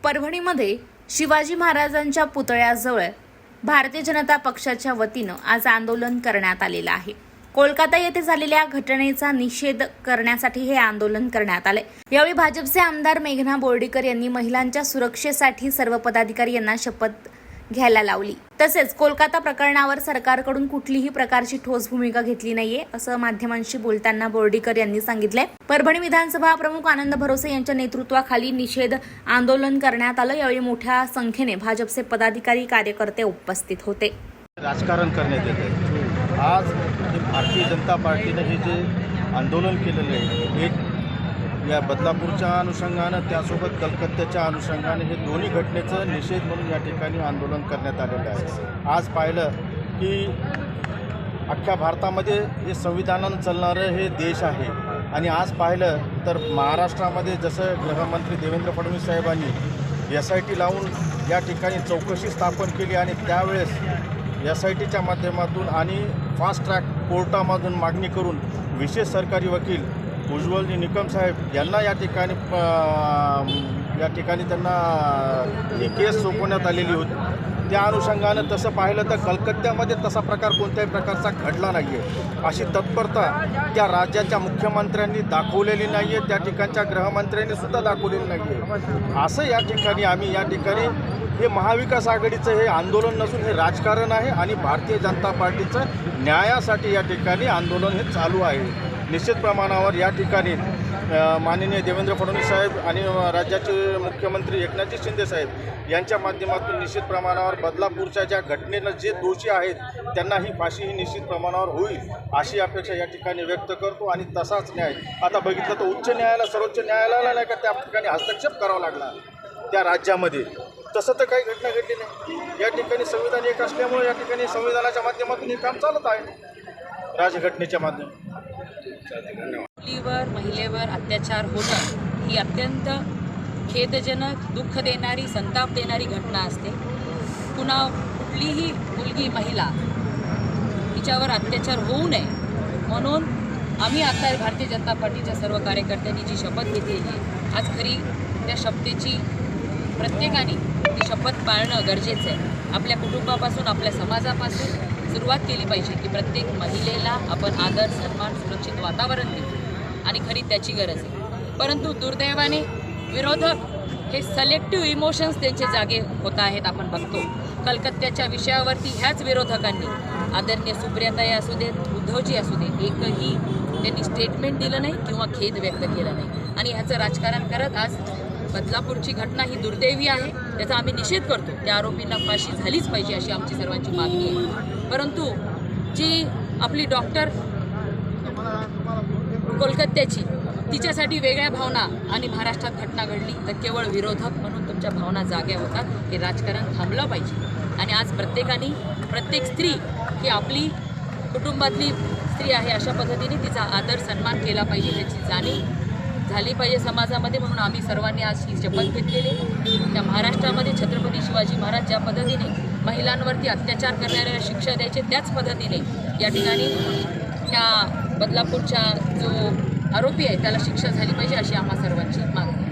परभणीमध्ये शिवाजी महाराजांच्या पुतळ्याजवळ भारतीय जनता पक्षाच्या वतीनं आज आंदोलन करण्यात आलेलं आहे। कोलकाता येथे झालेल्या घटनेचा निषेध करण्यासाठी हे आंदोलन करण्यात आले। यावेळी भाजपचे आमदार मेघना बोर्डीकर यांनी महिलांच्या सुरक्षेसाठी सर्व पदाधिकारी यांना शपथ घ्यायला लावली। तसेच कोलकाता प्रकरणावर सरकारकडून कुठलीही प्रकारची ठोस भूमिका घेतली नाहीये असं माध्यमांशी बोलताना बोर्डीकर यांनी सांगितले। परभणी विधानसभा प्रमुख आनंद भरोसे यांच्या नेतृत्वाखाली निषेध आंदोलन करण्यात आलं। यावेळी मोठ्या संख्येने भाजपचे पदाधिकारी कार्यकर्ते उपस्थित होते। राजकारण करण्यात येते। आज भारतीय जनता पार्टीने हे जे आंदोलन केलेलं आहे, एक या बदलापूरच्या अनुषंगानं त्यासोबत कलकत्त्याच्या अनुषंगाने हे दोन्ही घटनेचं निषेध म्हणून या ठिकाणी आंदोलन करण्यात आलेलं आहे। आज पाहिलं की अख्ख्या भारतामध्ये हे संविधानानं चालणारं हे देश आहे आणि आज पाहिलं तर महाराष्ट्रामध्ये जसं गृहमंत्री देवेंद्र फडणवीस साहेबांनी SIT लावून या ठिकाणी चौकशी स्थापन केली आणि त्यावेळेस SITच्या माध्यमातून आणि फास्ट ट्रॅक कोर्टामधून मागणी करून विशेष सरकारी वकील उज्ज्वल निकम साहेब यांना या ठिकाणी त्यांना ही केस सोपवण्यात आलेली होती। त्या अनुषंगानं तसं पाहिलं तर कलकत्त्यामध्ये तसा प्रकार कोणत्याही प्रकारचा घडला नाही आहे। अशी तत्परता त्या राज्याच्या मुख्यमंत्र्यांनी दाखवलेली नाही आहे, त्या ठिकाणच्या गृहमंत्र्यांनी सुद्धा दाखवलेली नाही आहे। असं या ठिकाणी आम्ही हे महाविकास आघाडीचं हे आंदोलन नसून हे राजकारण आहे आणि भारतीय जनता पार्टीचं न्यायासाठी या ठिकाणी आंदोलन हे चालू आहे। निश्चित प्रमाणावर या ठिकाणी माननीय देवेंद्र फडणवीस साहेब आणि राज्याचे मुख्यमंत्री एकनाथ शिंदे साहेब यांच्या माध्यमातून निश्चित प्रमाणावर बदलापूरच्या ज्या घटनेनं जे दोषी आहेत त्यांना ही फाशी ही निश्चित प्रमाणावर होईल अशी अपेक्षा या ठिकाणी व्यक्त करतो आणि तसाच न्याय आता बघितलं तर उच्च न्यायालय सर्वोच्च न्यायालयाला नाही का त्या ठिकाणी हस्तक्षेप करावा लागला त्या राज्यामध्ये, तसं तर काही घटना घडली नाही। या ठिकाणी संविधान एक असल्यामुळे या ठिकाणी संविधानाच्या माध्यमातून हे काम चालत आहे राजघटनेच्या माध्यमातून। मुलीवर महिलेवर अत्याचार होणं ही अत्यंत खेदजनक, दुःख देणारी, संताप देणारी घटना असते। कुठलीही मुलगी महिला तिच्यावर अत्याचार होऊ नये म्हणून आम्ही आता भारतीय जनता पार्टीच्या सर्व कार्यकर्त्यांनी जी शपथ घेतलेली आज खरी त्या शपथेची प्रत्येकाने ती शपथ पाळणं गरजेचं आहे। आपल्या कुटुंबापासून, आपल्या समाजापासून सुरुवात केली पाहिजे की प्रत्येक महिलेला आपण आदर, सन्मान, सुरक्षित वातावरण देऊ आणि खरी त्याची गरज आहे। परंतु दुर्दैवाने विरोधक हे सिलेक्टिव्ह इमोशन्स त्यांचे जागे होत आहेत। आपण बघतो कलकत्त्याच्या विषयावरती ह्याच विरोधकांनी आदरणीय सुप्रियाताई असू देत, उद्धवजी असू देत, एकही त्यांनी स्टेटमेंट दिलं नाही किंवा खेद व्यक्त केला नाही आणि ह्याचं राजकारण करत आज बदलापूरची घटना ही दुर्दैवी आहे, त्याचा आम्ही निषेध करतो। त्या आरोपींना फाशी झालीच पाहिजे अशी आमची सर्वांची मागणी आहे। परंतु जी आपली डॉक्टर कोलकात्याची तिच्यासाठी वेगळ्या भावना आणि महाराष्ट्रात घटना घडली तर केवळ विरोधक म्हणून तुमच्या भावना जाग्या होतात। हे राजकारण थांबलं पाहिजे आणि आज प्रत्येक स्त्री ही आपली कुटुंबातली स्त्री आहे अशा पद्धतीने तिचा आदर, सन्मान केला पाहिजे, त्याची जाणीव झाली पाहिजे समाजामध्ये। म्हणून आम्ही सर्वांनी आज ही शपथ घेतलेली। त्या महाराष्ट्रामध्ये छत्रपती शिवाजी महाराज ज्या पद्धतीने महिलांवरती अत्याचार करणाऱ्याला शिक्षा द्यायचे त्याच पद्धतीने या ठिकाणी त्या बदलापूरचा जो आरोपी आहे त्याला शिक्षा झाली पाहिजे अशी आम्हा सर्वांची मागणी।